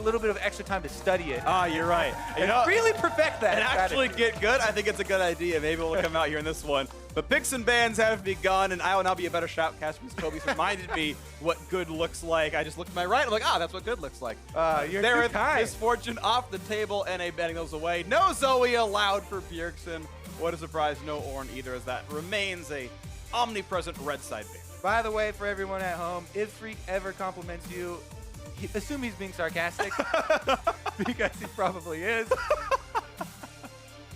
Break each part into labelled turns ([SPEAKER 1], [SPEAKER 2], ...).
[SPEAKER 1] a little bit of extra time to study it.
[SPEAKER 2] Ah, you're right.
[SPEAKER 1] And really perfect that.
[SPEAKER 2] And actually get good, I think it's a good idea. Maybe we'll come out here in this one. But picks and bans have begun, and I will now be a better shoutcaster because Kobe's reminded me what good looks like. I just looked to my right, I'm like, that's what good looks like.
[SPEAKER 1] You're
[SPEAKER 2] there
[SPEAKER 1] too kind.
[SPEAKER 2] Misfortune off the table, NA banning those away. No Zoe allowed for Bjergsen. What a surprise, no Ornn either, as that remains a omnipresent red side ban.
[SPEAKER 1] By the way, for everyone at home, if Phreak ever compliments you, assume he's being sarcastic, because he probably is.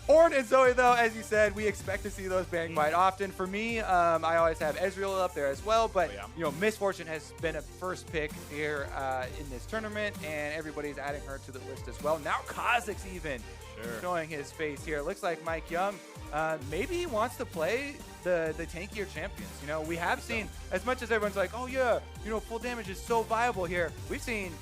[SPEAKER 1] Ornn and Zoe, though, as you said, we expect to see those banned quite often. For me, I always have Ezreal up there as well, but you know, Misfortune has been a first pick here in this tournament, and everybody's adding her to the list as well. Now Kha'Zix even showing his face here. It looks like MikeYeung maybe he wants to play the tankier champions. You know, we have seen, as much as everyone's like, oh yeah, you know, full damage is so viable here, we've seen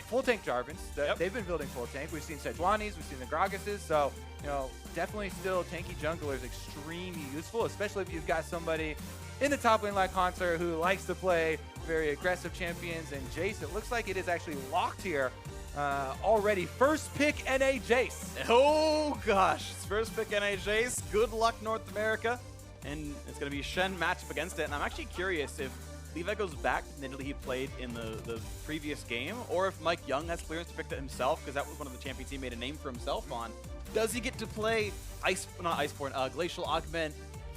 [SPEAKER 1] full tank Jarvans. They've been building full tank. We've seen Sejuani's, we've seen the Gragas's, so you know, definitely still tanky jungler is extremely useful, especially if you've got somebody in the top lane like Hauntzer who likes to play very aggressive champions. And Jayce, it looks like it is actually locked here already. First pick NA Jayce.
[SPEAKER 2] Oh gosh, it's first pick NA Jayce. Good luck North America. And it's going to be Shen matched up against it. And I'm actually curious if Levi goes back to the Italy he played in the previous game, or if MikeYeung has clearance to pick that himself, because that was one of the champions he made a name for himself on. Does he get to play Glacial Augment,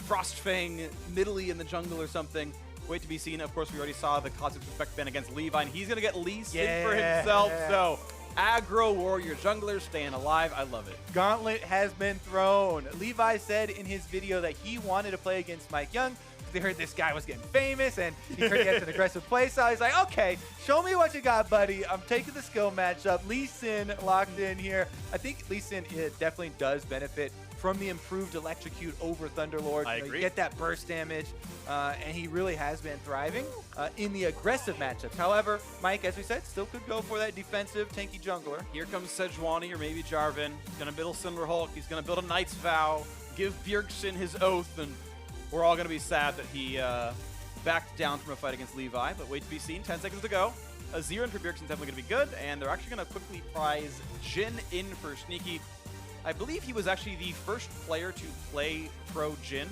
[SPEAKER 2] Frostfang, Nidalee in the jungle or something? Wait to be seen. Of course, we already saw the Cosmic Respect ban against Levi, and he's going to get Lee Sin for himself. So, aggro warrior jungler staying alive. I love it.
[SPEAKER 1] Gauntlet has been thrown. Levi said in his video that he wanted to play against MikeYeung. They heard this guy was getting famous, and he heard he had an aggressive play style. He's like, okay, show me what you got, buddy. I'm taking the skill matchup. Lee Sin locked in here. I think Lee Sin definitely does benefit from the improved Electrocute over Thunderlord.
[SPEAKER 2] I agree.
[SPEAKER 1] You get that burst damage, and he really has been thriving in the aggressive matchups. However, Mike, as we said, still could go for that defensive tanky jungler.
[SPEAKER 2] Here comes Sejuani or maybe Jarvan. He's going to build a Cinder Hulk. He's going to build a Knight's Vow, give Bjergsen his oath, and we're all going to be sad that he backed down from a fight against Levi, but wait to be seen. 10 seconds to go. Azir and for Bjergsen is definitely going to be good, and they're actually going to quickly prize Jhin in for Sneaky. I believe he was actually the first player to play pro Jhin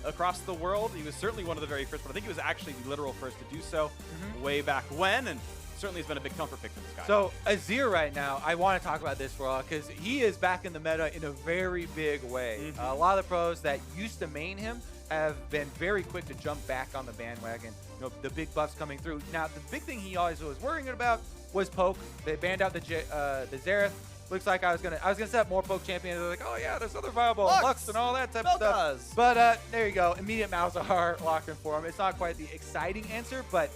[SPEAKER 2] across the world. He was certainly one of the very first, but I think he was actually the literal first to do so way back when, and certainly has been a big comfort pick for this guy.
[SPEAKER 1] So Azir right now, I want to talk about this for a while because he is back in the meta in a very big way. A lot of the pros that used to main him have been very quick to jump back on the bandwagon. You know, the big buffs coming through. Now, the big thing he always was worrying about was poke. They banned out the Xerath. Looks like I was gonna set up more poke champions. They're like, oh yeah, there's other viable Lux and all that type of stuff. But there you go, immediate Malzahar locked in for him. It's not quite the exciting answer, but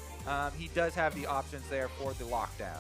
[SPEAKER 1] he does have the options there for the lockdown.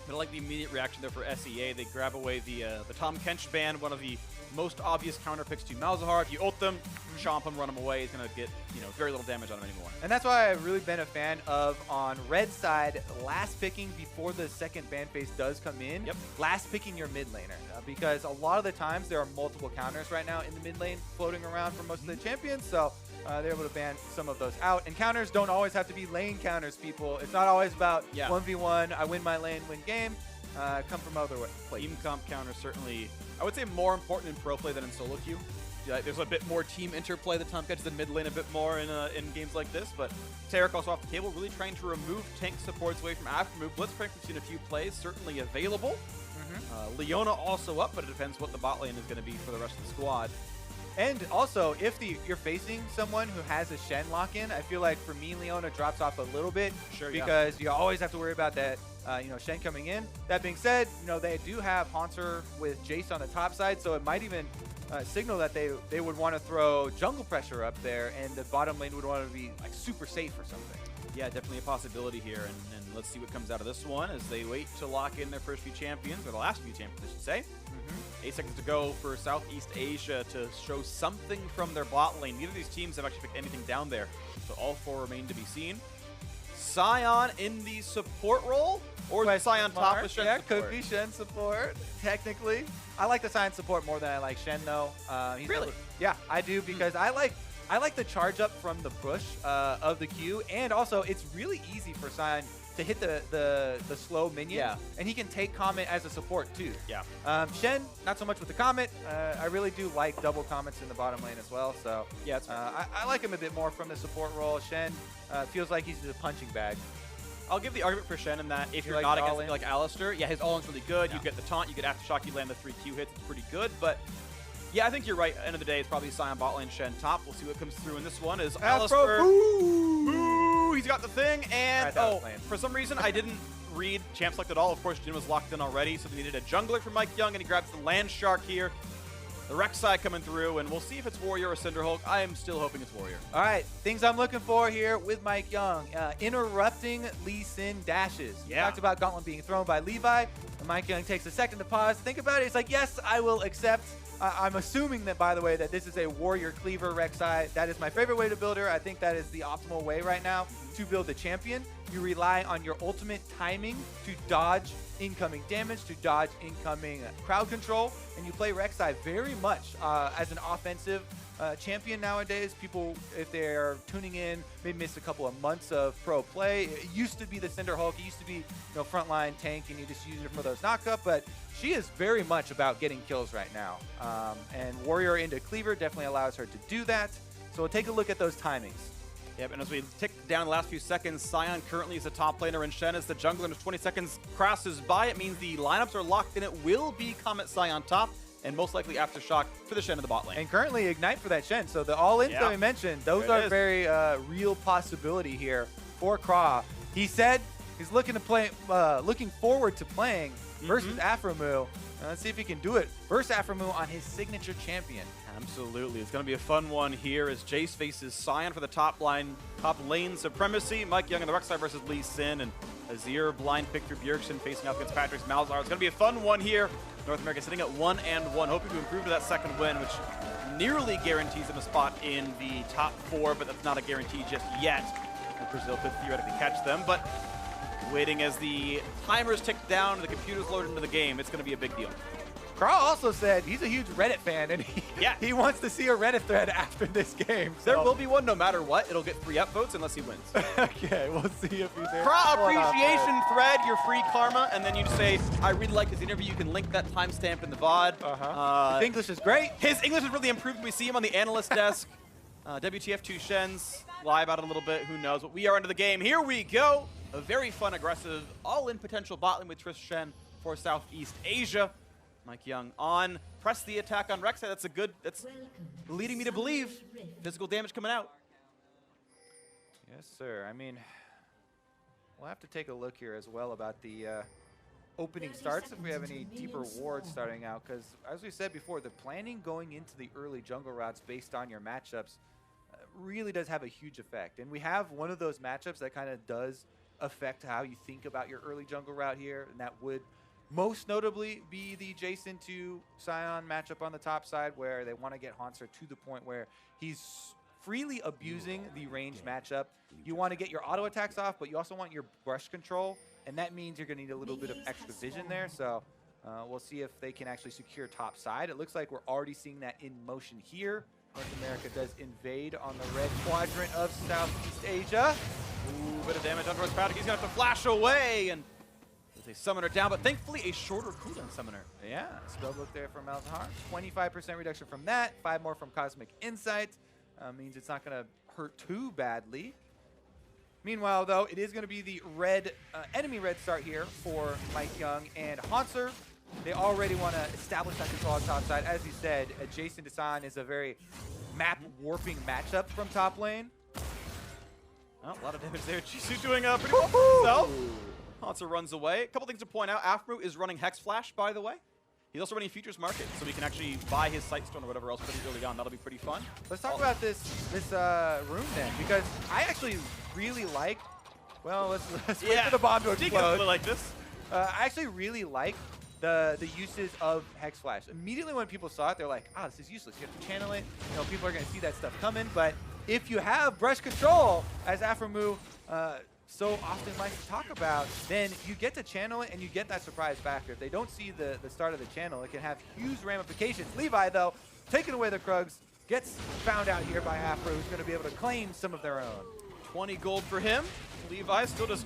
[SPEAKER 2] I like the immediate reaction there for SEA. They grab away the Tom Kench ban, one of the most obvious counter picks to Malzahar. If you ult them, chomp him, run him away, he's going to get very little damage on him anymore.
[SPEAKER 1] And that's why I've really been a fan of, on red side, last picking before the second ban phase does come in, last picking your mid laner. Because a lot of the times there are multiple counters right now in the mid lane floating around for most of the champions, so they're able to ban some of those out. And counters don't always have to be lane counters, people. It's not always about 1v1, I win my lane, win game. Come from other places.
[SPEAKER 2] Team comp counters certainly, I would say, more important in pro play than in solo queue. There's a bit more team interplay that Tom catches in mid lane a bit more in games like this, but Tarek also off the table, really trying to remove tank supports away from Aphromoo. Blitzcrank, we've seen a few plays, certainly available. Leona also up, but it depends what the bot lane is going to be for the rest of the squad.
[SPEAKER 1] And also, if you're facing someone who has a Shen lock-in, I feel like for me, Leona drops off a little bit because you always have to worry about that, Shen coming in. That being said, they do have Hauntzer with Jayce on the top side, so it might even signal that they would want to throw jungle pressure up there, and the bottom lane would want to be like super safe or something.
[SPEAKER 2] Yeah, definitely a possibility here, and let's see what comes out of this one as they wait to lock in their first few champions, or the last few champions, I should say. 8 seconds to go for Southeast Asia to show something from their bot lane. Neither of these teams have actually picked anything down there, so all four remain to be seen. Sion in the support role, or is Sion top with Shen support?
[SPEAKER 1] Could be Shen support, technically. I like the Sion support more than I like Shen, though.
[SPEAKER 2] Really?
[SPEAKER 1] Yeah, I do, because I like the charge up from the push of the Q, and also it's really easy for Sion to hit the slow minion.
[SPEAKER 2] Yeah.
[SPEAKER 1] And he can take Comet as a support too.
[SPEAKER 2] Yeah.
[SPEAKER 1] Shen, not so much with the Comet. I really do like double Comets in the bottom lane as well. So
[SPEAKER 2] yeah,
[SPEAKER 1] I like him a bit more from the support role. Shen feels like he's a punching bag.
[SPEAKER 2] I'll give the argument for Shen in that if you're
[SPEAKER 1] like
[SPEAKER 2] not against like Alistar, yeah, his all-in's really good. Yeah. You get the taunt, you get Aftershock, you land the 3 Q hits, it's pretty good. But yeah, I think you're right. End of the day, it's probably Sion bot lane, Shen top. We'll see what comes through in this one. Is Alistar. Ooh, he's got the thing, and for some reason I didn't read champ select at all. Of course, Jhin was locked in already, so they needed a jungler for MikeYeung, and he grabs the Land Shark here. The Rek'Sai coming through, and we'll see if it's Warrior or Cinderhulk. I am still hoping it's Warrior.
[SPEAKER 1] All right, things I'm looking for here with MikeYeung. Interrupting Lee Sin dashes.
[SPEAKER 2] Yeah.
[SPEAKER 1] We talked about Gauntlet being thrown by Levi, and MikeYeung takes a second to pause. Think about it. It's like, yes, I will accept. I'm assuming that, by the way, that this is a Warrior Cleaver Rek'Sai. That is my favorite way to build her. I think that is the optimal way right now to build the champion. You rely on your ultimate timing to dodge incoming damage, to dodge incoming crowd control, and you play Rek'Sai very much as an offensive champion nowadays. People, if they're tuning in, may miss a couple of months of pro play. It used to be the Cinderhulk. It used to be frontline tank, and you just use it for those knockup, but she is very much about getting kills right now. And Warrior into Cleaver definitely allows her to do that. So we'll take a look at those timings.
[SPEAKER 2] Yep, and as we tick down the last few seconds, Sion currently is the top laner and Shen is the jungler. And as 20 seconds crosses by, it means the lineups are locked in. It will be Comet Sion top, and most likely Aftershock for the Shen in the bot lane.
[SPEAKER 1] And currently Ignite for that Shen. So the all-ins that we mentioned, those are very real possibility here for Kra. He said he's looking to play, looking forward to playing versus Aphromoo. Let's see if he can do it versus Aphromoo on his signature champion.
[SPEAKER 2] Absolutely. It's going to be a fun one here as Jayce faces Sion for the top lane supremacy. MikeYeung and the Rek'Sai versus Lee Sin, and Azir blind pick through Bjergsen facing up against Patrick's Malzahar. It's going to be a fun one here. North America sitting at 1-1, hoping to improve to that second win, which nearly guarantees them a spot in the top 4, but that's not a guarantee just yet. And Brazil could theoretically catch them, but waiting as the timers tick down, the computers load into the game, it's going to be a big deal.
[SPEAKER 1] Kra also said he's a huge Reddit fan, and he wants to see a Reddit thread after this game. So.
[SPEAKER 2] There will be one no matter what. It'll get 3 upvotes unless he wins.
[SPEAKER 1] Okay, we'll see if he's there.
[SPEAKER 2] Kra appreciation thread, your free karma, and then you say, I really like his interview. You can link that timestamp in the VOD.
[SPEAKER 1] His English is great.
[SPEAKER 2] His English has really improved. We see him on the analyst desk. WTF2 Shens, lie about it a little bit. Who knows? But we are into the game. Here we go. A very fun, aggressive, all-in potential bot lane with Trish Shen for Southeast Asia. MikeYeung on, press the attack on Rek'Sai. That's leading me to believe physical damage coming out.
[SPEAKER 1] Yes, sir. I mean, we'll have to take a look here as well about the opening starts if we have any deeper wards starting out, because as we said before, the planning going into the early jungle routes based on your matchups really does have a huge effect. And we have one of those matchups that kind of does affect how you think about your early jungle route here, and that would most notably be the Jayce to Sion matchup on the top side, where they want to get Hauntzer to the point where he's freely abusing the range matchup. You want to get your auto attacks off, but you also want your brush control, and that means you're going to need a little bit of extra vision there. So we'll see if they can actually secure top side. It looks like we're already seeing that in motion here. North America does invade on the red quadrant of Southeast Asia.
[SPEAKER 2] Ooh, bit of damage on towards Patrick. He's going to have to flash away, and they summoner down, but thankfully a shorter cooldown summoner.
[SPEAKER 1] Yeah, spellbook there from Malzahar. 25% reduction from that, 5 more from Cosmic Insight. Means it's not going to hurt too badly. Meanwhile, though, it is going to be the red enemy red start here for MikeYeung and Hauntzer. They already want to establish that control on top side. As you said, Jayce to Sion is a very map warping matchup from top lane.
[SPEAKER 2] Oh, a lot of damage there. Jisu doing pretty well for himself. Hauntzer runs away. A couple things to point out. Aphromoo is running Hex Flash, by the way. He's also running Futures Market, so we can actually buy his Sightstone or whatever else pretty early on. That'll be pretty fun.
[SPEAKER 1] Let's talk about this room then, because I actually really like. Well, let's wait for the bomb to explode.
[SPEAKER 2] Like this.
[SPEAKER 1] I actually really like the uses of Hex Flash. Immediately when people saw it, they're like, "Ah, this is useless. You have to channel it. You know, people are going to see that stuff coming." But if you have brush control, as Aphromoo so often likes to talk about, then you get to channel it and you get that surprise factor. If they don't see the start of the channel, it can have huge ramifications. Levi, though, taking away the Krugs, gets found out here by Aphro, who's going to be able to claim some of their own.
[SPEAKER 2] 20 gold for him. Levi still just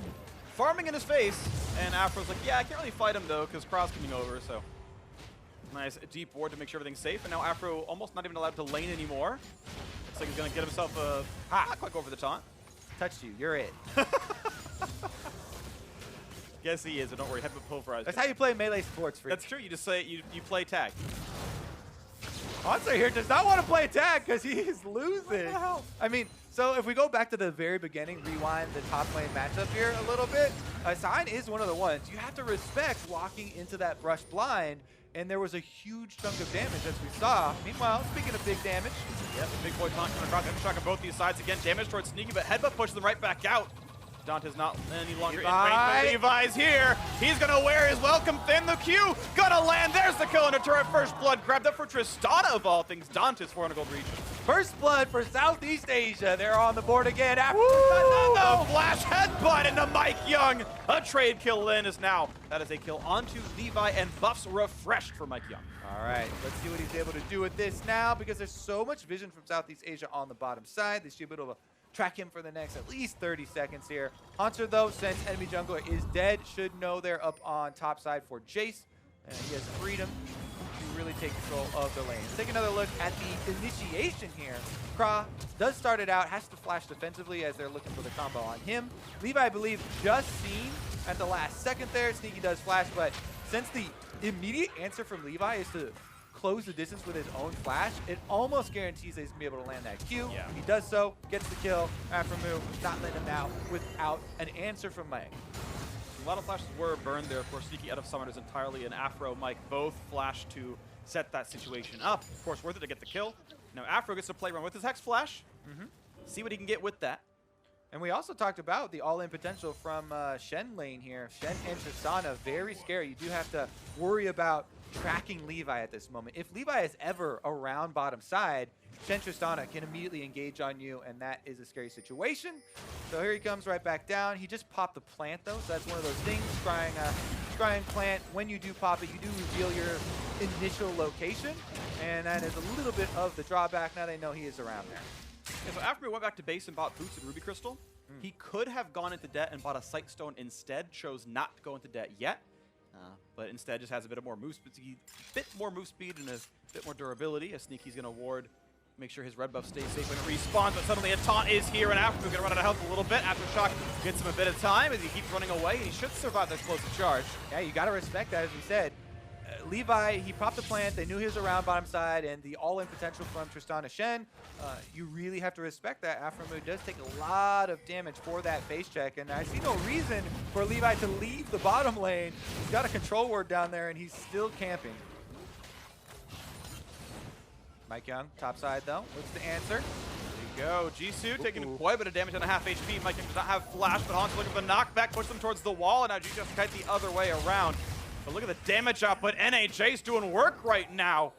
[SPEAKER 2] farming in his face, and Aphro's like, yeah, I can't really fight him though, because Kra's coming over, so. Nice deep ward to make sure everything's safe, and now Aphro almost not even allowed to lane anymore. Looks like he's gonna get himself a not quite go for the taunt.
[SPEAKER 1] Touched you, you're it.
[SPEAKER 2] Guess he is, but don't worry, headbutt pulverized.
[SPEAKER 1] That's how you play melee sports, Phreak.
[SPEAKER 2] That's true, you just say you play tag.
[SPEAKER 1] Hauntzer here does not want to play tag because he is losing. What the hell? I mean, so if we go back to the very beginning, rewind the top lane matchup here a little bit, Sign is one of the ones you have to respect walking into that brush blind, and there was a huge chunk of damage as we saw. Meanwhile, speaking of big damage.
[SPEAKER 2] Yep, big boy taunt coming across, EpicSkillshot on both these sides again. Damage towards Sneaky, but headbutt pushes them right back out. Dantiz not any longer in range. Levi's here. He's going to wear his welcome thin. The Q gonna land. There's the kill into turret. First blood grabbed up for Tristana of all things. Dantiz 400 gold region.
[SPEAKER 1] First blood for Southeast Asia. They're on the board again. After
[SPEAKER 2] the flash headbutt into MikeYeung. A trade kill in is now. That is a kill onto Levi, and buffs refreshed for MikeYeung.
[SPEAKER 1] All right, let's see what he's able to do with this now, because there's so much vision from Southeast Asia on the bottom side. They should be able to track him for the next at least 30 seconds here. Hauntzer, though, since enemy jungler is dead, should know they're up on top side for Jayce. And he has freedom to really take control of the lane. Let's take another look at the initiation here. Kra does start it out, has to flash defensively as they're looking for the combo on him. Levi, I believe, just seen at the last second there. Sneaky does flash, but since the immediate answer from Levi is to close the distance with his own flash, it almost guarantees that he's going to be able to land that Q.
[SPEAKER 2] Yeah.
[SPEAKER 1] He does so, gets the kill. Aphromoo not letting him out without an answer from Mike.
[SPEAKER 2] A lot of flashes were burned there. Of course, Sneaky out of summoners entirely, and Aphro, Mike both flashed to set that situation up. Of course, worth it to get the kill. Now Aphro gets to play around with his Hex Flash. See what he can get with that.
[SPEAKER 1] And we also talked about the all-in potential from Shen lane here. Shen and Tristana, very scary. You do have to worry about tracking Levi at this moment. If Levi is ever around bottom side, Shen Tristana can immediately engage on you, and that is a scary situation. So here he comes right back down. He just popped the plant, though, so that's one of those things. Scrying plant, when you do pop it, you do reveal your initial location, and that is a little bit of the drawback. Now they know he is around there.
[SPEAKER 2] Yeah, so after we went back to base and bought boots and Ruby Crystal, he could have gone into debt and bought a Sight Stone instead, chose not to go into debt yet. But instead just has a bit more move speed, and a bit more durability. As Sneaky's going to ward, make sure his red buff stays safe when it respawns, but suddenly a taunt is here, and Aphromoo going to run out of health a little bit. Aftershock gets him a bit of time as he keeps running away, and he should survive that explosive charge.
[SPEAKER 1] Yeah, you got to respect that, as we said. Levi, he popped the plant, they knew he was around bottom side, and the all-in potential from Tristana Shen, you really have to respect that. Aphromoo does take a lot of damage for that face check, and I see no reason for Levi to leave the bottom lane. He's got a control ward down there, and he's still camping. MikeYeung, top side though, what's the answer?
[SPEAKER 2] There you go, Jisu taking quite a bit of damage on a half HP. MikeYeung does not have flash, but Hauntzer looking for the knockback, push them towards the wall, and now Jisu has to kite the other way around. But look at the damage output. Jayce doing work right now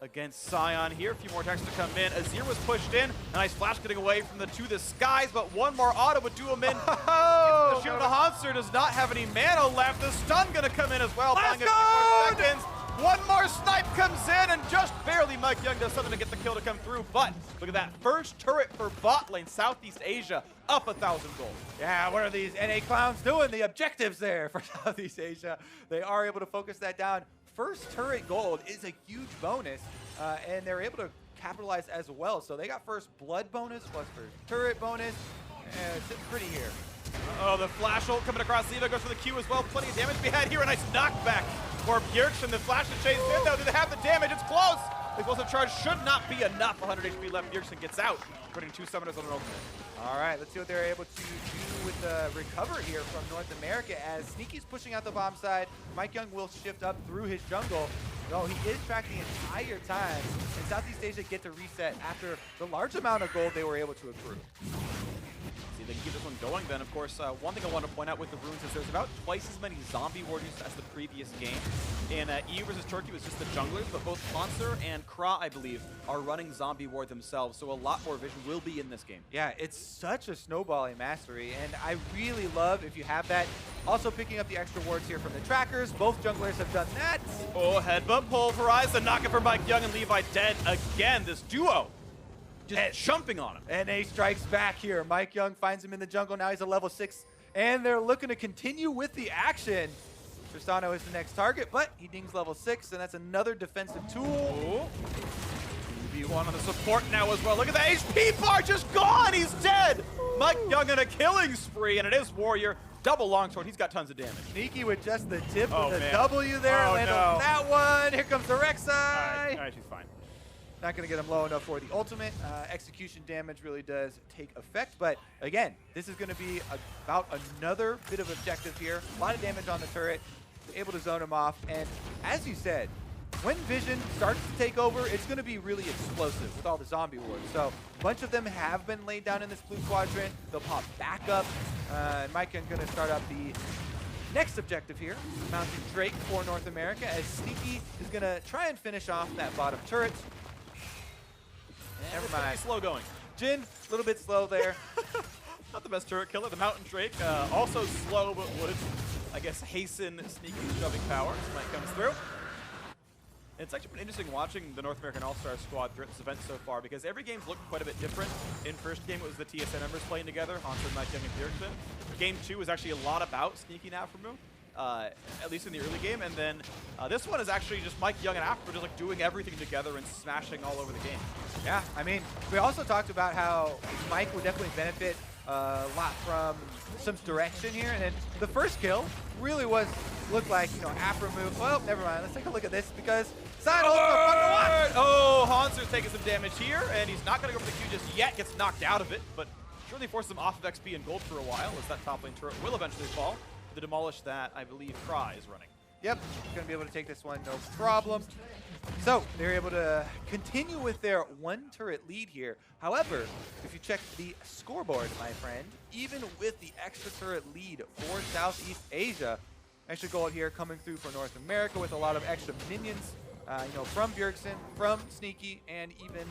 [SPEAKER 2] against Sion here. A few more attacks to come in. Azir was pushed in. A nice flash getting away from the skies, but one more auto would do him in. The shield of Hauntzer does not have any mana left. The stun going to come in as well.
[SPEAKER 1] Let's
[SPEAKER 2] go! A few more seconds. One more snipe comes in, and just barely MikeYeung does something to get the kill to come through. But look at that first turret for bot lane, Southeast Asia, up 1,000 gold.
[SPEAKER 1] Yeah, what are these NA clowns doing? The objectives there for Southeast Asia. They are able to focus that down. First turret gold is a huge bonus, and they're able to capitalize as well. So they got first blood bonus plus first turret bonus. It's sitting pretty here.
[SPEAKER 2] Oh, the flash ult coming across. Levi goes for the Q as well. Plenty of damage to be had here. A nice knockback for Bjergsen. The flash is chased in, though. Do they have the damage? It's close. The explosive charge should not be enough. 100 HP left. Bjergsen gets out, putting 2 summoners on an ultimate.
[SPEAKER 1] All right, let's see what they're able to do with the recover here from North America. As Sneaky's pushing out the bomb side, MikeYeung will shift up through his jungle. No, he is tracking the entire time, and Southeast Asia get to reset after the large amount of gold they were able to accrue.
[SPEAKER 2] See, they can keep this one going then. Of course, one thing I want to point out with the runes is there's about twice as many zombie warriors as the previous game. In EU versus Turkey was just the junglers, but both Hauntzer and Kra, I believe, are running zombie ward themselves, so a lot more vision will be in this game.
[SPEAKER 1] Yeah, it's such a snowballing mastery, and I really love if you have that. Also picking up the extra wards here from the trackers. Both junglers have done that.
[SPEAKER 2] Oh, headbutt pulverized. The knockup for MikeYeung and Levi dead again. This duo just jumping on him.
[SPEAKER 1] NA strikes back here. MikeYeung finds him in the jungle. Now he's a level 6 and they're looking to continue with the action. Tristana is the next target, but he dings level 6, and that's another defensive tool.
[SPEAKER 2] 2v1 on the support now as well. Look at the HP bar just gone. He's dead. MikeYeung in a killing spree, and it is Warrior. Double longsword. He's got tons of damage.
[SPEAKER 1] Sneaky with just the tip of the W there. Land on that one. Here comes the Rek'Sai.
[SPEAKER 2] All right, she's fine.
[SPEAKER 1] Not going to get him low enough for the ultimate. Execution damage really does take effect. But again, this is going to be about another bit of objective here. A lot of damage on the turret. Able to zone him off. And as you said, when Vision starts to take over, it's going to be really explosive with all the zombie wards. So a bunch of them have been laid down in this blue quadrant. They'll pop back up. And MikeYeung going to start up the next objective here, mounting Drake for North America, as Sneaky is going to try and finish off that bottom turret. Never mind.
[SPEAKER 2] Slow going.
[SPEAKER 1] Jhin, a little bit slow there.
[SPEAKER 2] Not the best turret killer. The Mountain Drake, also slow, but would, I guess, hasten Sneaky shoving power. This might come through. It's actually been interesting watching the North American All-Star squad throughout this event so far, because every game's looked quite a bit different. In first game, it was the TSN members playing together, Hauntzer, MikeYeung, and Bjergsen. Game 2 was actually a lot about Sneaky and Aphromoo, at least in the early game. And then this one is actually just MikeYeung and Aphromoo just like doing everything together and smashing all over the game.
[SPEAKER 1] Yeah, I mean, we also talked about how Mike would definitely benefit a lot from some direction here. And then the first kill really looked like, you know, Aphromoo. Well, never mind. Let's take a look at this because side ult for fun to watch.
[SPEAKER 2] Oh, Hauntzer's taking some damage here, and he's not going to go for the Q just yet. Gets knocked out of it, but surely forces him off of XP and gold for a while, as that top lane turret will eventually fall to demolish that, I believe, Kra is running.
[SPEAKER 1] Yep, going to be able to take this one, no problem. So they're able to continue with their one turret lead here. However, if you check the scoreboard, my friend, even with the extra turret lead for Southeast Asia, extra gold here coming through for North America with a lot of extra minions, you know, from Bjergsen, from Sneaky, and even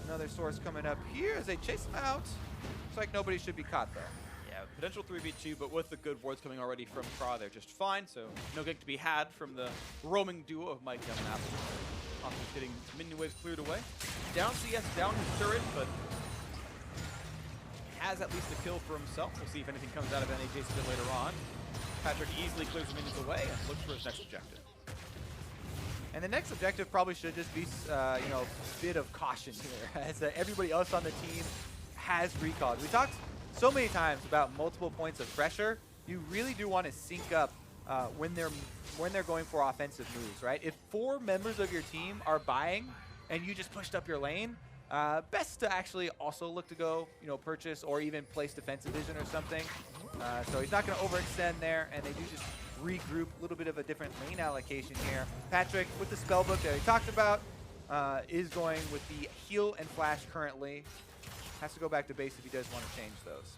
[SPEAKER 1] another source coming up here as they chase him out. Looks like nobody should be caught there.
[SPEAKER 2] Yeah, potential 3v2, but with the good wards coming already from Kra, they're just fine, so no gank to be had from the roaming duo of MikeYeung and Aphromoo. Hauntzer's getting minion waves cleared away. Down CS, down his turret, but has at least a kill for himself. We'll see if anything comes out of NA Jayce a bit later on. Patrick easily clears the minions away and looks for his next objective.
[SPEAKER 1] And the next objective probably should just be, you know, a bit of caution here, as everybody else on the team has recalled. We talked so many times about multiple points of pressure. You really do want to sync up when they're going for offensive moves, right? If 4 members of your team are buying and you just pushed up your lane, best to actually also look to go, you know, purchase or even place defensive vision or something. So he's not going to overextend there, and they do just regroup. A little bit of a different lane allocation here. Patrick, with the spellbook that we talked about, is going with the heal and flash currently. Has to go back to base if he does want to change those.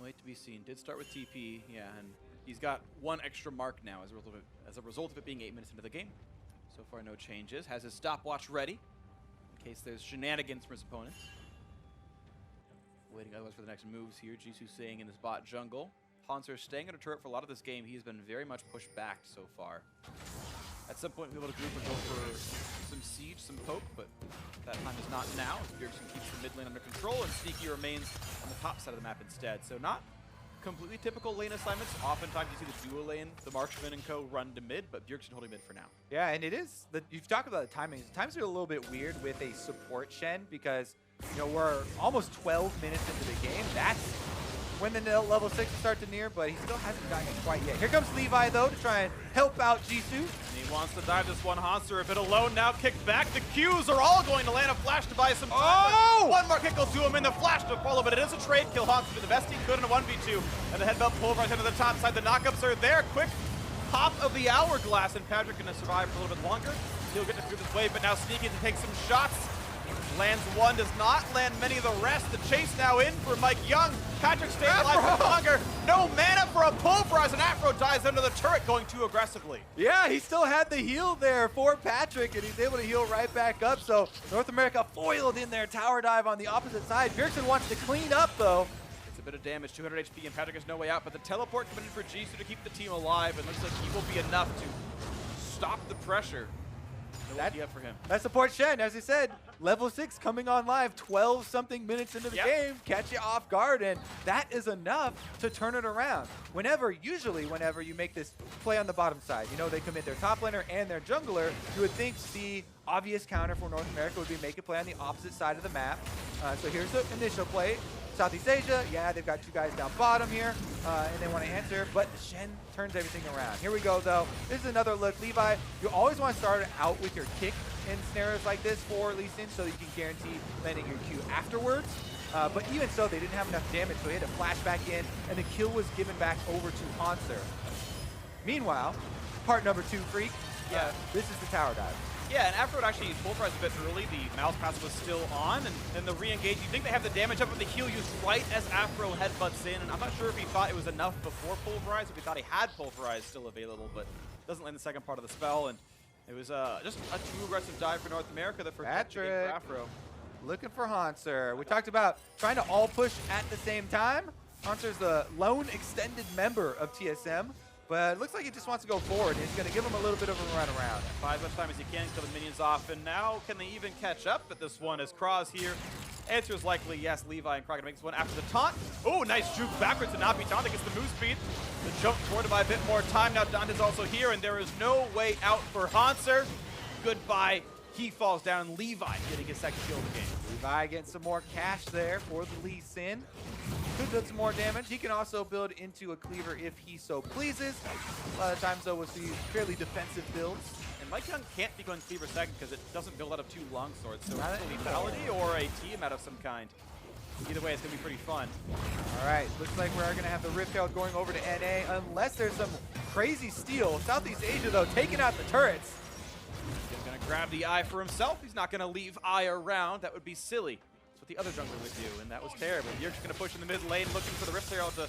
[SPEAKER 2] Wait to be seen. Did start with TP, yeah, and he's got 1 extra mark now as a result of it being 8 minutes into the game. So far, no changes. Has his stopwatch ready in case there's shenanigans from his opponents. Waiting otherwise for the next moves here. Jisu Sion in this bot jungle. Hauntzer staying at a turret for a lot of this game. He has been very much pushed back so far. At some point, we'll be able to group and go for some siege, some poke, but that time is not now. Bjergsen keeps the mid lane under control, and Sneaky remains on the top side of the map instead. So not completely typical lane assignments. Oftentimes you see the dual lane, the marksman and co run to mid, but Bjergsen holding mid for now.
[SPEAKER 1] Yeah, and it is, you've talked about the timing. The times are a little bit weird with a support Shen because, you know, we're almost 12 minutes into the game. That's when the level 6 start to near, but he still hasn't gotten it quite yet. Here comes Levi, though, to try and help out Jisu.
[SPEAKER 2] And he wants to dive this one. Hauntzer a bit alone now, kicked back. The Qs are all going to land a flash to buy some time.
[SPEAKER 1] Oh!
[SPEAKER 2] One more kick will do him in the flash to follow, but it is a trade kill. Hauntzer did the best he could in a 1v2. And the headbelt pulverized into the top side. The knockups are there. Quick pop of the hourglass, and Patrick going to survive for a little bit longer. He'll get to through this wave, but now Sneaky to take some shots. Lands one, does not land many of the rest. The chase now in for MikeYeung. Patrick staying alive for longer. No mana for a pulverize, and Aphro dives under the turret going too aggressively.
[SPEAKER 1] Yeah, he still had the heal there for Patrick, and he's able to heal right back up. So North America foiled in their tower dive on the opposite side. Bjergsen wants to clean up, though.
[SPEAKER 2] It's a bit of damage, 200 HP, and Patrick has no way out, but the teleport coming in for Jisu to keep the team alive, and looks like he will be enough to stop the pressure. What do you have for him?
[SPEAKER 1] That supports Shen, as he said, level 6 coming on live, 12-something minutes into the game, catch you off guard, and that is enough to turn it around. Usually whenever you make this play on the bottom side, you know, they commit their top laner and their jungler, you would think the obvious counter for North America would be make a play on the opposite side of the map. So here's the initial play. Southeast Asia, yeah, they've got 2 guys down bottom here, and they want to answer, but Shen turns everything around. Here we go, though. This is another look. Levi, you always want to start out with your kick in scenarios like this for Lee Sin so you can guarantee landing your Q afterwards. But even so, they didn't have enough damage, so he had to flash back in, and the kill was given back over to Hauntzer. Meanwhile, part number 2, Phreak. Yeah, this is the tower dive.
[SPEAKER 2] Yeah, and Aphromoo actually pulverized a bit early. The mouse pass was still on, and the re-engage, you think they have the damage up, but the heal used right as Aphromoo headbutts in, and I'm not sure if he thought it was enough before pulverize, if he thought he had pulverize still available, but doesn't land the second part of the spell, and it was just a too aggressive dive for North America the first game for Aphromoo.
[SPEAKER 1] Looking for Hauntzer. We talked about trying to all push at the same time. Hauntzer's the lone extended member of TSM. But it looks like he just wants to go forward. He's going to give him a little bit of a run around.
[SPEAKER 2] Buy as much time as he can, kill the minions off. And now, can they even catch up at this one as Kra's here? Answer is likely yes. Levi and Kra going to make this one after the taunt. Oh, nice juke backwards to not be taunted. Gets the move speed. The jump toward to buy a bit more time. Now Dantiz also here, and there is no way out for Hauntzer. Goodbye. He falls down. Levi getting his second kill of the game.
[SPEAKER 1] Levi getting some more cash there for the Lee Sin. Could do some more damage. He can also build into a cleaver if he so pleases. A lot of times, though, we'll see fairly defensive builds.
[SPEAKER 2] And MikeYeung can't be going cleaver second because it doesn't build out of 2 longswords. So it's a lethality or a team out of some kind. Either way, it's going to be pretty fun.
[SPEAKER 1] All right, looks like we're going to have the Rift Herald going over to NA unless there's some crazy steal. Southeast Asia, though, taking out the turrets.
[SPEAKER 2] He's going to grab the eye for himself. He's not going to leave eye around. That would be silly. That's what the other jungler would do, and that was terrible. Bjergsen going to push in the mid lane, looking for the Rift Herald to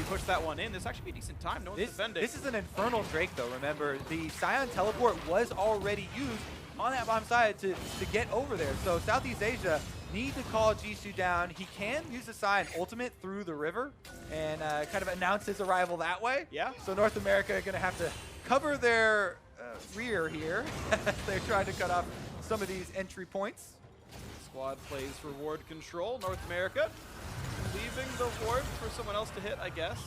[SPEAKER 2] push that one in. This actually be a decent time. No one's defending.
[SPEAKER 1] This is an Infernal Drake, though. Remember, the Sion teleport was already used on that bottom side to get over there. So Southeast Asia need to call Jisu down. He can use the Sion ultimate through the river and kind of announce his arrival that way.
[SPEAKER 2] Yeah.
[SPEAKER 1] So North America are going to have to cover their rear here. They're trying to cut off some of these entry points.
[SPEAKER 2] Squad plays for ward control. North America leaving the ward for someone else to hit, I guess.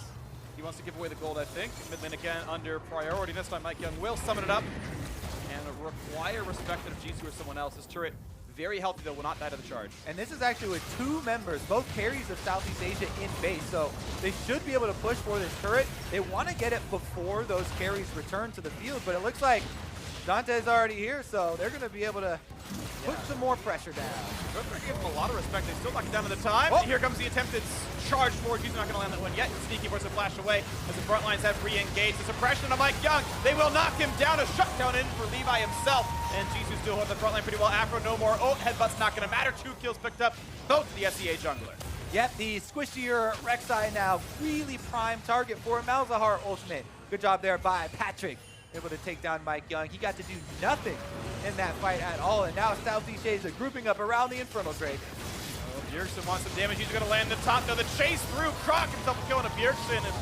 [SPEAKER 2] He wants to give away the gold, I think. Mid lane again under priority. This time MikeYeung will summon it up and require respect of Jisu or someone else. His turret very healthy, though, will not die to the charge.
[SPEAKER 1] And this is actually with 2 members, both carries of Southeast Asia in base, so they should be able to push for this turret. They want to get it before those carries return to the field, but it looks like Dante's already here, so they're going to be able to put some more pressure down.
[SPEAKER 2] They're giving him a lot of respect. They still knock it down to the time. Oh. Here comes the attempted charge forward. He's not going to land that one yet. Sneaky force a flash away as the front lines have re-engaged. The suppression of MikeYeung. They will knock him down. A shutdown in for Levi himself. And Jisu still holding the front line pretty well. Aphromoo no more. Oh, headbutt's not going to matter. 2 kills picked up. Both the SEA jungler.
[SPEAKER 1] Yep, the squishier Rek'Sai now really prime target for a Malzahar ultimate. Good job there by Patrick. Able to take down MikeYeung. He got to do nothing in that fight at all, and now Southeast Asia grouping up around the Infernal Drake.
[SPEAKER 2] Oh, Bjergsen wants some damage. He's going to land the top. Now the chase through. Kra himself killing a Bjergsen, and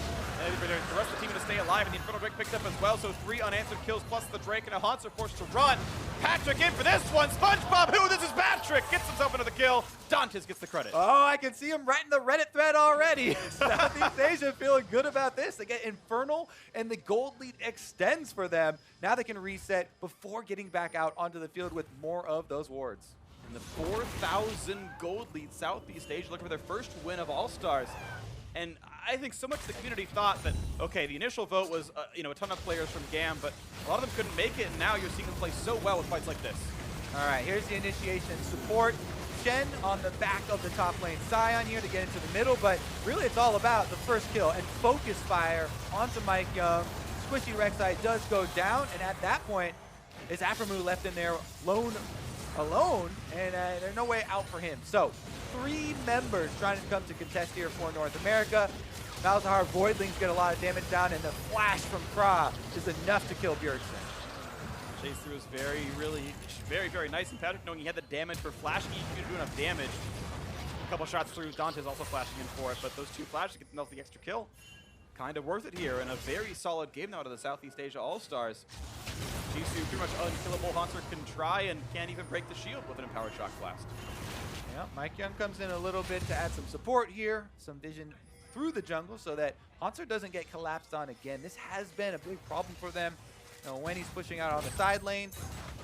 [SPEAKER 2] the rest of the team going to stay alive, and the Infernal Drake picked up as well, so 3 unanswered kills plus the Drake, and a Hauntzer forced to run. Patrick in for this one. SpongeBob, who? This is Patrick. Gets himself into the kill. Dantiz gets the credit.
[SPEAKER 1] Oh, I can see him writing the Reddit thread already. Southeast Asia feeling good about this. They get Infernal, and the gold lead extends for them. Now they can reset before getting back out onto the field with more of those wards.
[SPEAKER 2] And the 4,000 gold lead, Southeast Asia looking for their first win of All-Stars. And I think so much of the community thought that, okay, the initial vote was, a ton of players from GAM, but a lot of them couldn't make it, and now you're seeing them play so well with fights like this.
[SPEAKER 1] All right, here's the initiation support. Shen on the back of the top lane Sion here to get into the middle, but really it's all about the first kill and focus fire onto MikeYeung. Squishy Rek'Sai does go down, and at that point, is Aphromoo left in there alone, and there's no way out for him. So 3 members trying to come to contest here for North America. Malzahar Voidlings get a lot of damage down, and the flash from Kra is enough to kill Bjergsen.
[SPEAKER 2] Chase through is very, very nice, and Patrick knowing he had the damage for flashing, he could do enough damage. A couple shots through, Dantiz also flashing in for it, but those 2 flashes get themselves the extra kill. Kind of worth it here, and a very solid game now out of the Southeast Asia All-Stars. Jisu pretty much unkillable. Hauntzer can try and can't even break the shield with an Empowered Shock Blast.
[SPEAKER 1] Yeah, MikeYeung comes in a little bit to add some support here, some vision through the jungle so that Hauntzer doesn't get collapsed on again. This has been a big problem for them. You know, when he's pushing out on the side lane,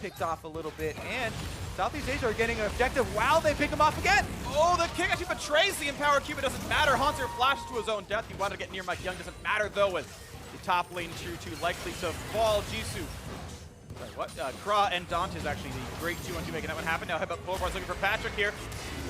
[SPEAKER 1] picked off a little bit, and Southeast Asia are getting an objective. Wow, they pick him off again.
[SPEAKER 2] Oh, the kick actually betrays the Empowered Cube. It doesn't matter. Hauntzer flashes to his own death. He wanted to get near MikeYeung. Doesn't matter though, with the top lane tier 2 likely to fall. Jisu. Sorry, what? Kra and Dantiz actually the great 2-on-2 making that one happen. Now Headbutt Pulvar's looking for Patrick here.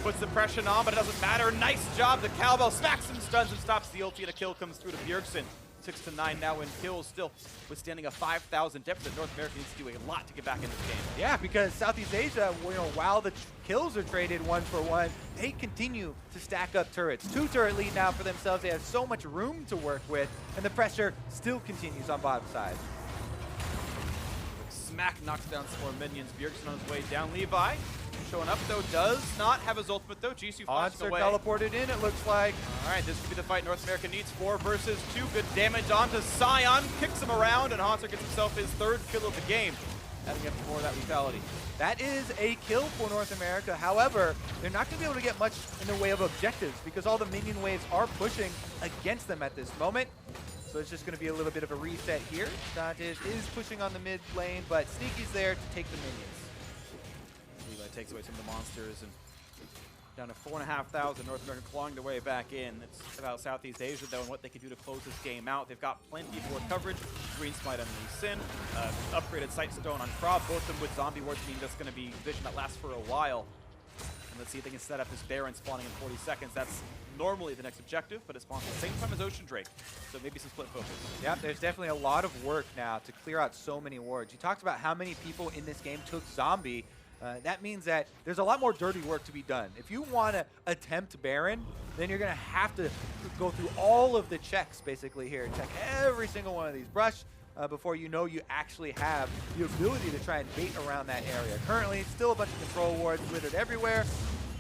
[SPEAKER 2] Puts the pressure on, but it doesn't matter. Nice job. The cowbell smacks and stuns and stops the ulti, and a kill comes through to Bjergsen. 6-9 now in kills, still withstanding a 5,000 deficit. North America needs to do a lot to get back in this game.
[SPEAKER 1] Yeah, because Southeast Asia, you know, while the kills are traded 1-for-1, they continue to stack up turrets. 2-turret lead now for themselves. They have so much room to work with, and the pressure still continues on bottom side.
[SPEAKER 2] Smack knocks down some more minions. Bjergsen on his way down. Levi showing up though, does not have his ultimate though. Jisu flashes away.
[SPEAKER 1] Teleported in, it looks like.
[SPEAKER 2] All right, this could be the fight North America needs. 4 versus 2. Good damage onto Sion. Kicks him around, and Hauntzer gets himself his 3rd kill of the game. Adding up to more of that lethality.
[SPEAKER 1] That is a kill for North America. However, they're not going to be able to get much in the way of objectives because all the minion waves are pushing against them at this moment. So it's just going to be a little bit of a reset here. Dantiz is pushing on the mid lane, but Sneaky's there to take the minions.
[SPEAKER 2] Levi takes away some of the monsters and down to 4,500. North America clawing their way back in. It's about Southeast Asia though and what they can do to close this game out. They've got plenty more coverage. Green Smite on Lee Sin, upgraded Sight Stone on Kra, both of them with zombie wards, meaning that's going to be vision that lasts for a while. And let's see if they can set up this Baron spawning in 40 seconds. That's normally the next objective, but it spawns at the same time as Ocean Drake. So maybe some split focus.
[SPEAKER 1] Yeah, there's definitely a lot of work now to clear out so many wards. You talked about how many people in this game took zombie. That means that there's a lot more dirty work to be done. If you want to attempt Baron, then you're going to have to go through all of the checks basically here. Check every single one of these brush before you know you actually have the ability to try and bait around that area. Currently, still a bunch of control wards littered everywhere.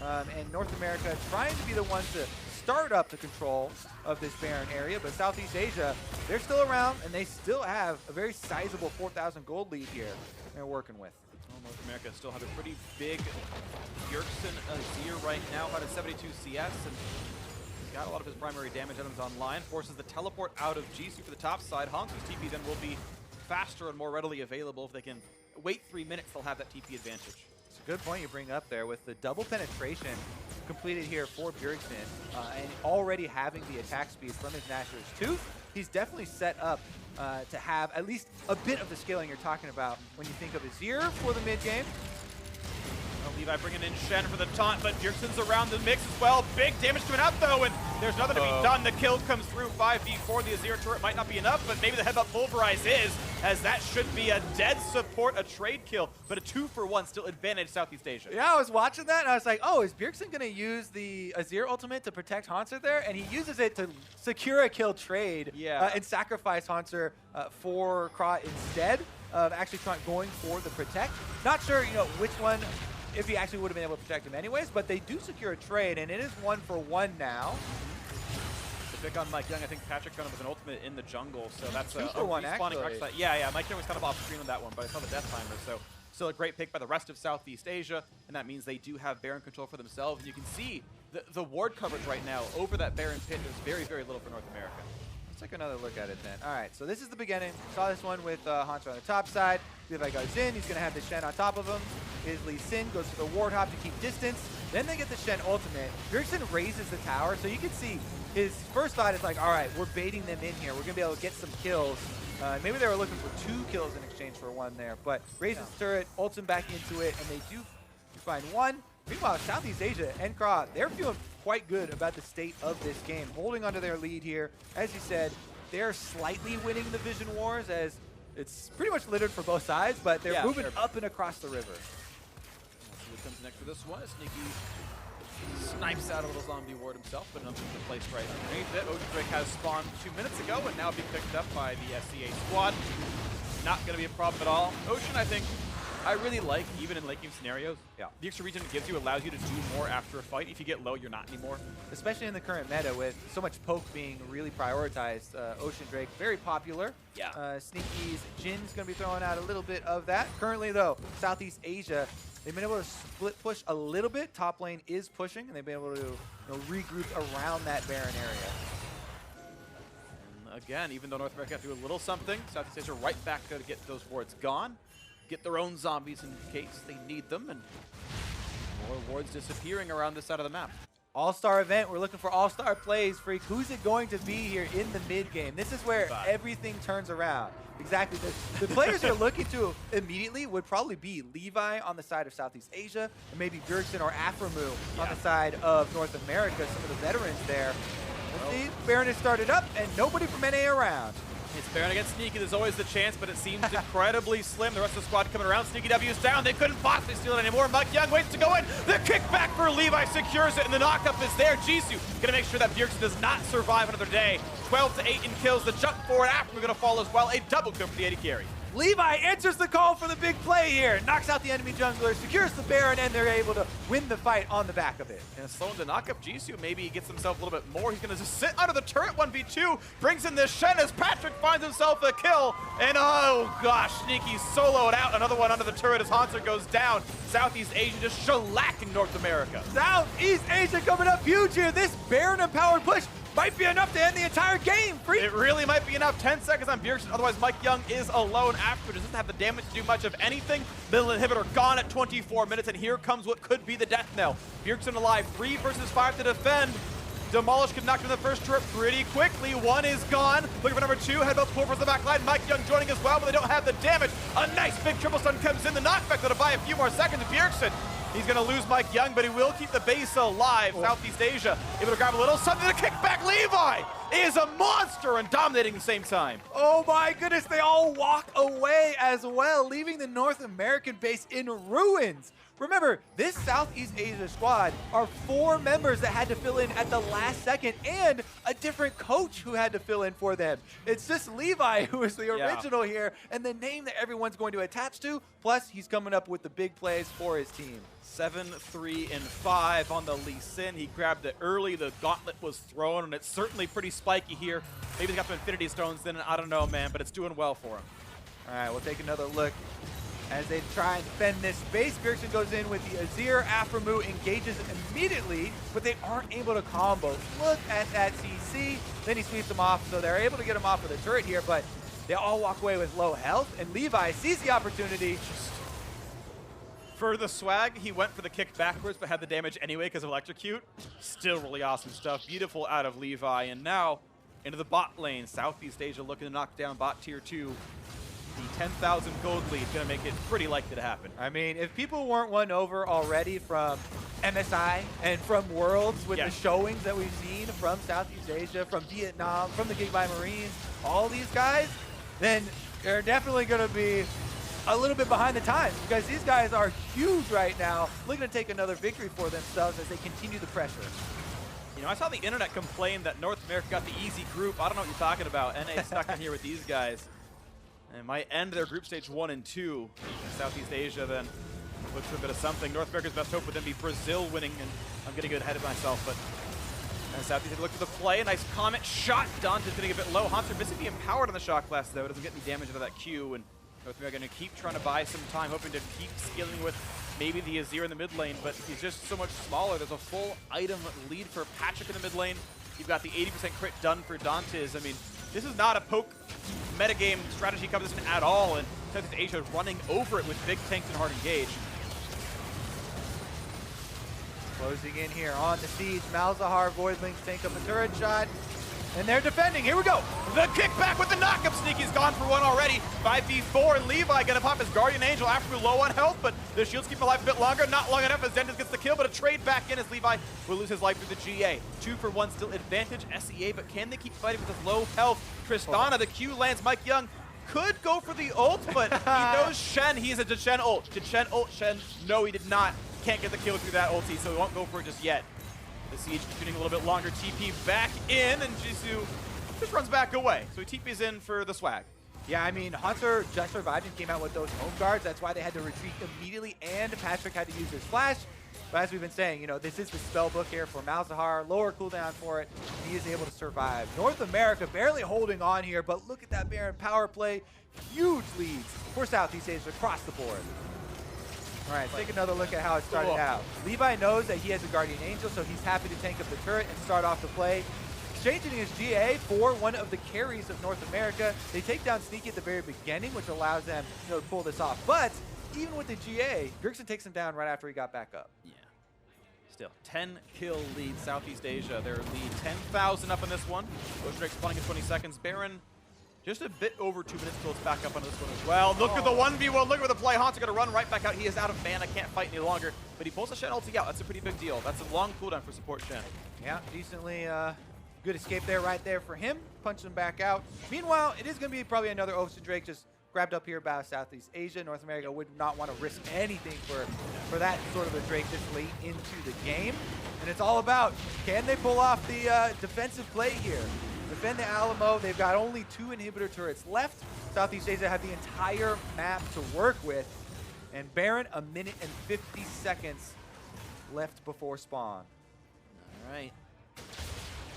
[SPEAKER 1] And North America trying to be the ones to start up the control of this Baron area, but Southeast Asia, they're still around, and they still have a very sizable 4,000 gold lead here they're working with.
[SPEAKER 2] Well, North America still have a pretty big Bjergsen Azir right now, 172 CS, and he's got a lot of his primary damage items online, forces the teleport out of Jisu for the top side. Hauntzer's TP then will be faster and more readily available. If they can wait 3 minutes, they'll have that TP advantage.
[SPEAKER 1] It's a good point you bring up there with the double penetration completed here for Bjergsen and already having the attack speed from his Nashor's Tooth. He's definitely set up to have at least a bit of the scaling you're talking about when you think of Azir for the mid game.
[SPEAKER 2] Levi bringing in Shen for the taunt, but Bjergsen's around the mix as well. Big damage coming up though, and there's nothing to be done. The kill comes through 5v4. The Azir turret might not be enough, but maybe the Headbutt Pulverize is, as that should be a dead support, a trade kill, but a 2-for-1 still advantage Southeast Asia.
[SPEAKER 1] Yeah, I was watching that and I was like, oh, is Bjergsen going to use the Azir ultimate to protect Hauntzer there? And he uses it to secure a kill trade and sacrifice Hauntzer for Kra instead of actually going for the protect. Not sure, you know, which one, if he actually would have been able to protect him anyways, but they do secure a trade, and it is 1-for-1 now.
[SPEAKER 2] The pick on MikeYeung, I think Patrick got him with an ultimate in the jungle, so that's a
[SPEAKER 1] 2-for-1 actually.
[SPEAKER 2] Rek'Sai. Yeah, MikeYeung was kind of off screen on that one, but I saw the death timer, so still a great pick by the rest of Southeast Asia, and that means they do have Baron control for themselves, and you can see the ward coverage right now over that Baron pit is very, very little for North America.
[SPEAKER 1] Let's take another look at it then. All right, so this is the beginning. Saw this one with Hauntzer on the top side. Levi goes in. He's going to have the Shen on top of him. His Lee Sin goes for the ward hop to keep distance. Then they get the Shen ultimate. Bjergsen raises the tower, so you can see his first thought is like, all right, we're baiting them in here. We're going to be able to get some kills. Maybe they were looking for 2 kills in exchange for 1 there, but raises the turret, ults him back into it, and they do find 1. Meanwhile, Southeast Asia and Kra, they're feeling quite good about the state of this game, holding onto their lead here. As you said, they're slightly winning the Vision Wars as it's pretty much littered for both sides, but they're moving up and across the river.
[SPEAKER 2] So who comes next for this one? Sneaky snipes out a little zombie ward himself, but nothing to place right underneath it. Ocean Drake has spawned 2 minutes ago and now being picked up by the SCA squad. Not going to be a problem at all. Ocean, I think, I really like, even in late game scenarios, the extra regen it gives you allows you to do more after a fight. If you get low, you're not anymore.
[SPEAKER 1] Especially in the current meta with so much poke being really prioritized. Ocean Drake, very popular.
[SPEAKER 2] Yeah.
[SPEAKER 1] Sneaky's Jhin's going to be throwing out a little bit of that. Currently, though, Southeast Asia, they've been able to split push a little bit. Top lane is pushing, and they've been able to regroup around that Baron area.
[SPEAKER 2] And again, even though North America have to do a little something, Southeast Asia right back there to get those wards gone. Get their own zombies in case they need them, and more wards disappearing around this side of the map.
[SPEAKER 1] All-star event, we're looking for all-star plays. Phreak, who's it going to be here in the mid-game? This is where everything turns around. Exactly. The players you're looking to immediately would probably be Levi on the side of Southeast Asia, and maybe Bjergsen or Aphromoo on the side of North America, some of the veterans there. Let's see, Baron has started up, and nobody from NA around.
[SPEAKER 2] It's Baron against Sneaky. There's always the chance, but it seems incredibly slim. The rest of the squad coming around. Sneaky W's down. They couldn't possibly steal it anymore. MikeYeung waits to go in. The kickback for Levi secures it, and the knockup is there. Jisu gonna make sure that Bjergsen does not survive another day. 12-8 in kills. The jump forward after we're gonna fall as well. A double kill for the AD carry.
[SPEAKER 1] Levi answers the call for the big play here. Knocks out the enemy jungler, secures the Baron, and they're able to win the fight on the back of it.
[SPEAKER 2] And slowing the knockup, Jisu maybe he gets himself a little bit more. He's going to just sit under the turret 1v2. Brings in this Shen as Patrick finds himself a kill. And oh gosh, Sneaky soloed out. Another one under the turret as Hauntzer goes down. Southeast Asia just shellacking North America.
[SPEAKER 1] Southeast Asia coming up huge here. This Baron-empowered push might be enough to end the entire game. Phreak.
[SPEAKER 2] It really might be enough. 10 seconds on Bjergsen. Otherwise, MikeYeung is alone after. Doesn't have the damage to do much of anything. Middle inhibitor gone at 24 minutes, and here comes what could be the death knell. Bjergsen alive. 3 versus 5 to defend. Demolish could knock him in the first turret pretty quickly. 1 is gone. Looking for number 2. Headbutt pull for the back line. MikeYeung joining as well, but they don't have the damage. A nice big triple stun comes in. The knockback that'll buy a few more seconds. Bjergsen. He's going to lose MikeYeung, but he will keep the base alive. Southeast Asia able to grab a little something to kick back. Levi is a monster and dominating at the same time.
[SPEAKER 1] Oh my goodness, they all walk away as well, leaving the North American base in ruins. Remember, this Southeast Asia squad are 4 members that had to fill in at the last second and a different coach who had to fill in for them. It's just Levi who is the original here and the name that everyone's going to attach to. Plus, he's coming up with the big plays for his team.
[SPEAKER 2] 7, 3, and 5 on the Lee Sin. He grabbed it early. The gauntlet was thrown, and it's certainly pretty spiky here. Maybe they got some Infinity Stones in it. I don't know, man, but it's doing well for him.
[SPEAKER 1] All right, we'll take another look as they try and defend this space. Bjergsen goes in with the Azir. Aphromoo engages immediately, but they aren't able to combo. Look at that CC. Then he sweeps them off, so they're able to get him off of the turret here, but they all walk away with low health, and Levi sees the opportunity.
[SPEAKER 2] For the swag, he went for the kick backwards, but had the damage anyway because of Electrocute. Still really awesome stuff. Beautiful out of Levi. And now into the bot lane. Southeast Asia looking to knock down bot tier 2. The 10,000 gold lead going to make it pretty likely to happen.
[SPEAKER 1] I mean, if people weren't won over already from MSI and from Worlds with the showings that we've seen from Southeast Asia, from Vietnam, from the Gig by Marines, all these guys, then they're definitely going to be a little bit behind the times because these guys are huge right now, looking to take another victory for themselves as they continue the pressure.
[SPEAKER 2] You know, I saw the internet complain that North America got the easy group. I don't know what you're talking about. NA stuck in here with these guys. And might end their group stage 1 and 2. Southeast Asia then looks for a bit of something. North America's best hope would then be Brazil winning, and I'm getting ahead of myself, but Southeast Asia look for the play. A nice comment shot. Dantiz getting a bit low. Hauntzer missing the empowered on the shot class though. Doesn't get any damage out of that Q, and North America going to keep trying to buy some time, hoping to keep skilling with maybe the Azir in the mid lane, but he's just so much smaller. There's a full item lead for Patrick in the mid lane. You've got the 80% crit done for Dantiz. I mean, this is not a poke metagame strategy composition at all, and Southeast Asia is running over it with big tanks and hard engage.
[SPEAKER 1] Closing in here on the siege. Malzahar, Voidlings take up a turret shot. And they're defending. Here we go.
[SPEAKER 2] The kickback with the knockup. Sneaky's gone for 1 already. 5v4, and Levi gonna pop his Guardian Angel after low on health, but the shields keep him alive a bit longer. Not long enough as Dantiz gets the kill, but a trade back in as Levi will lose his life through the GA. 2 for 1 still advantage SEA, but can they keep fighting with his low health? Tristana, the Q lands. MikeYeung could go for the ult, but he knows Shen. He's a Shen ult. Did Shen ult Shen? No, he did not. Can't get the kill through that ulti, so he won't go for it just yet. The siege shooting a little bit longer. TP back in, and Jisu just runs back away. So he TP's in for the swag.
[SPEAKER 1] Yeah, I mean, Hauntzer just survived and came out with those home guards. That's why they had to retreat immediately, and Patrick had to use his flash. But as we've been saying, you know, this is the spell book here for Malzahar. Lower cooldown for it. He is able to survive. North America barely holding on here, but look at that Baron power play. Huge leads for Southeast Asia across the board. All right, let's take another look at how it started out. Levi knows that he has a Guardian Angel, so he's happy to tank up the turret and start off the play. Exchanging his GA for one of the carries of North America. They take down Sneaky at the very beginning, which allows them, you know, to pull this off. But even with the GA, Bjergsen takes him down right after he got back up.
[SPEAKER 2] Yeah. Still, 10-kill lead Southeast Asia. Their lead 10,000 up in this one. Ocean Drake spawning in 20 seconds. Baron just a bit over 2 minutes till it's back up on this one as well. Look at the 1v1. Look at the play. Hauntzer going to run right back out. He is out of mana. Can't fight any longer. But he pulls the Shen ulti out. That's a pretty big deal. That's a long cooldown for support Shen.
[SPEAKER 1] Yeah, decently good escape there, right there for him. Punch him back out. Meanwhile, it is going to be probably another Ocean Drake just grabbed up here by Southeast Asia. North America would not want to risk anything for that sort of a Drake this late into the game. And it's all about, can they pull off the defensive play here? Defend the Aphromoo. They've got only 2 inhibitor turrets left. Southeast Asia have the entire map to work with. And Baron, 1 minute and 50 seconds left before spawn.
[SPEAKER 2] All right.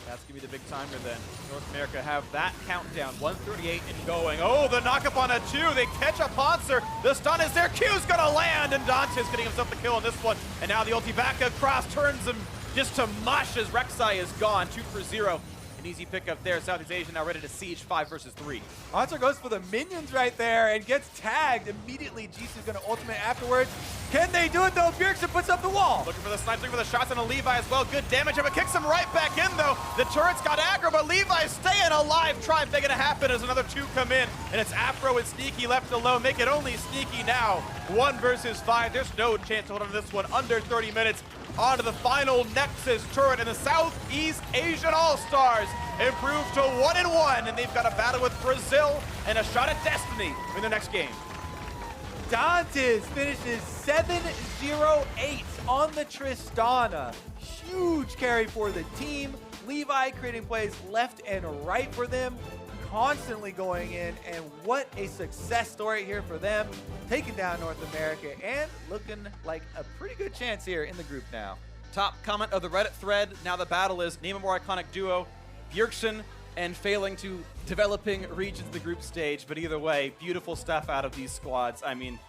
[SPEAKER 2] That's going to be the big timer then. North America have that countdown, 138 and going. Oh, the knock-up on a 2. They catch up Hauntzer. The stun is there. Q's going to land, and Dantiz getting himself the kill on this one. And now the ulti back across turns him just to mush as Rek'Sai is gone. 2 for 0. An easy pickup there. Southeast Asia now ready to siege 5 versus 3.
[SPEAKER 1] Hauntzer goes for the minions right there and gets tagged immediately. Jisu's going to ultimate afterwards. Can they do it though? Bjergsen puts up the wall.
[SPEAKER 2] Looking for the snipes, looking for the shots on a Levi as well. Good damage, but kicks him right back in though. The turret's got aggro, but Levi's staying alive. Try making it happen as another 2 come in. And it's Aphro and Sneaky left alone. Make it only Sneaky now. 1 versus 5. There's no chance to hold on to this one under 30 minutes. On to the final Nexus turret, and the Southeast Asian All-Stars improved to 1-1, and they've got a battle with Brazil and a shot at destiny in the next game.
[SPEAKER 1] Dantiz finishes 7-0-8 on the Tristana. Huge carry for the team. Levi creating plays left and right for them, constantly going in, and what a success story here for them, taking down North America and looking like a pretty good chance here in the group now.
[SPEAKER 2] Top comment of the Reddit thread, now the battle is name a more iconic duo, Bjergsen and failing to developing regions of the group stage, but either way, beautiful stuff out of these squads. I mean,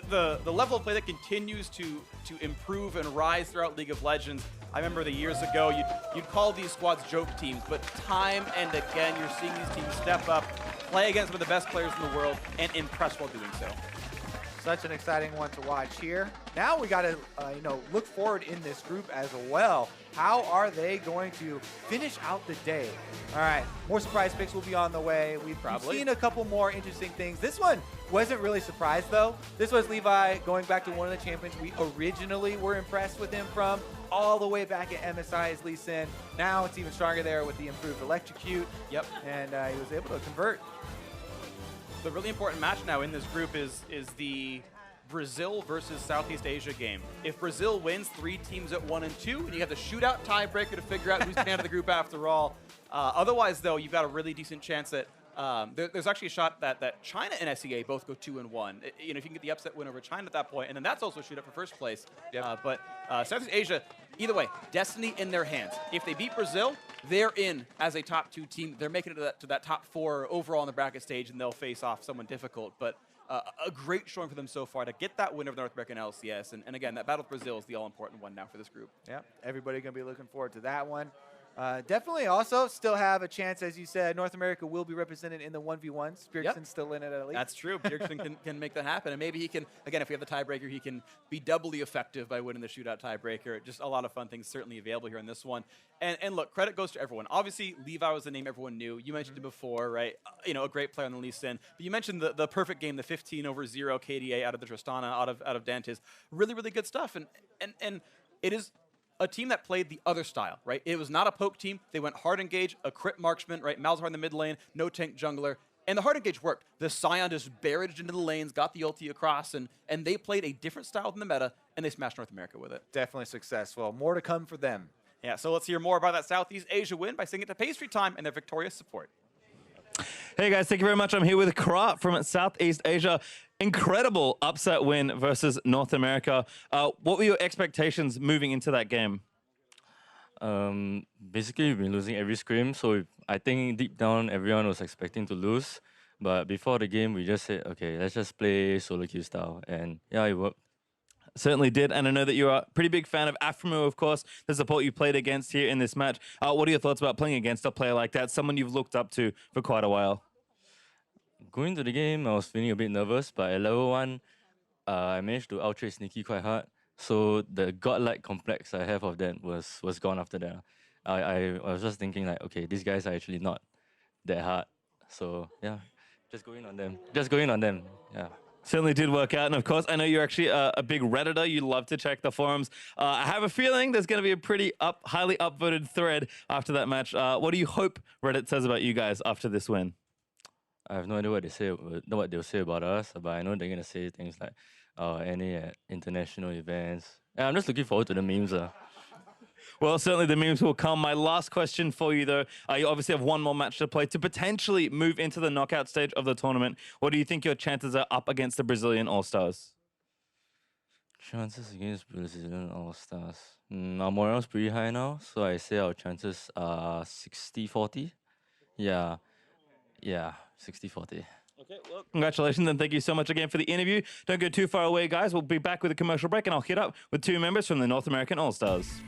[SPEAKER 2] the level of play that continues to improve and rise throughout League of Legends. I remember the years ago, you'd call these squads joke teams, but time and again, you're seeing these teams step up, play against some of the best players in the world, and impress while doing so.
[SPEAKER 1] Such an exciting one to watch here. Now we got to, look forward in this group as well. How are they going to finish out the day? All right, more surprise picks will be on the way. We've seen a couple more interesting things. This one wasn't really surprised though. This was Levi going back to one of the champions we originally were impressed with him from, all the way back at MSI as Lee Sin. Now it's even stronger there with the improved electrocute.
[SPEAKER 2] Yep.
[SPEAKER 1] And he was able to convert.
[SPEAKER 2] The really important match now in this group is the Brazil versus Southeast Asia game. If Brazil wins, 3 teams at 1 and 2, and you have the shootout tiebreaker to figure out who's man of the group after all. Otherwise, though, you've got a really decent chance that there's actually a shot that China and SEA both go 2-1. If you can get the upset win over China at that point, and then that's also a shootout for first place. Yep. But Southeast Asia, either way, destiny in their hands. If they beat Brazil, they're in as a top 2 team. They're making it to that top 4 overall on the bracket stage, and they'll face off someone difficult. But a great showing for them so far to get that win over the North American LCS. And again, that battle with Brazil is the all-important one now for this group.
[SPEAKER 1] Yeah, everybody going to be looking forward to that one. Definitely also still have a chance, as you said, North America will be represented in the 1v1s. Bjergsen's still in it at least.
[SPEAKER 2] That's true. Bjergsen can make that happen. And maybe he can, again, if we have the tiebreaker, he can be doubly effective by winning the shootout tiebreaker. Just a lot of fun things certainly available here in this one. And look, credit goes to everyone. Obviously, Levi was the name everyone knew. You mentioned it before, right? A great player on the Lee Sin. But you mentioned the perfect game, the 15-0 KDA out of the Tristana, out of Dantiz. Really, really good stuff. And it is a team that played the other style, right? It was not a poke team. They went hard engage, a crit marksman, right? Malzahar in the mid lane, no tank jungler. And the hard engage worked. The Sion just barraged into the lanes, got the ulti across, and they played a different style than the meta, and they smashed North America with it.
[SPEAKER 1] Definitely successful. More to come for them.
[SPEAKER 2] Yeah, so let's hear more about that Southeast Asia win by singing it to Pastry Time and their victorious support.
[SPEAKER 3] Hey guys, thank you very much. I'm here with Kra from Southeast Asia. Incredible upset win versus North America. What were your expectations moving into that game?
[SPEAKER 4] Basically, we've been losing every scrim, so I think deep down everyone was expecting to lose. But before the game, we just said, okay, let's just play solo queue style, and yeah, it worked.
[SPEAKER 3] Certainly did, and I know that you're a pretty big fan of Aphromoo, of course, the support you played against here in this match. What are your thoughts about playing against a player like that, someone you've looked up to for quite a while?
[SPEAKER 4] Going to the game, I was feeling a bit nervous, but at level 1, I managed to outtrade Sneaky quite hard. So the godlike complex I have of that was gone after that. I was just thinking like, okay, these guys are actually not that hard. So yeah, just going on them. Just going on them, yeah.
[SPEAKER 3] Certainly did work out, and of course, I know you're actually a big Redditor. You love to check the forums. I have a feeling there's going to be a pretty highly upvoted thread after that match. What do you hope Reddit says about you guys after this win?
[SPEAKER 4] I have no idea what they'll say about us, but I know they're gonna say things like, any at international events. And I'm just looking forward to the memes.
[SPEAKER 3] Well, certainly the memes will come. My last question for you, though. You obviously have one more match to play to potentially move into the knockout stage of the tournament. What do you think your chances are up against the Brazilian All-Stars?
[SPEAKER 4] Chances against Brazilian All-Stars. Our morale's pretty high now, so I say our chances are 60-40. Yeah, 60-40.
[SPEAKER 3] Okay, well, congratulations, and thank you so much again for the interview. Don't go too far away, guys. We'll be back with a commercial break, and I'll hit up with 2 members from the North American All-Stars.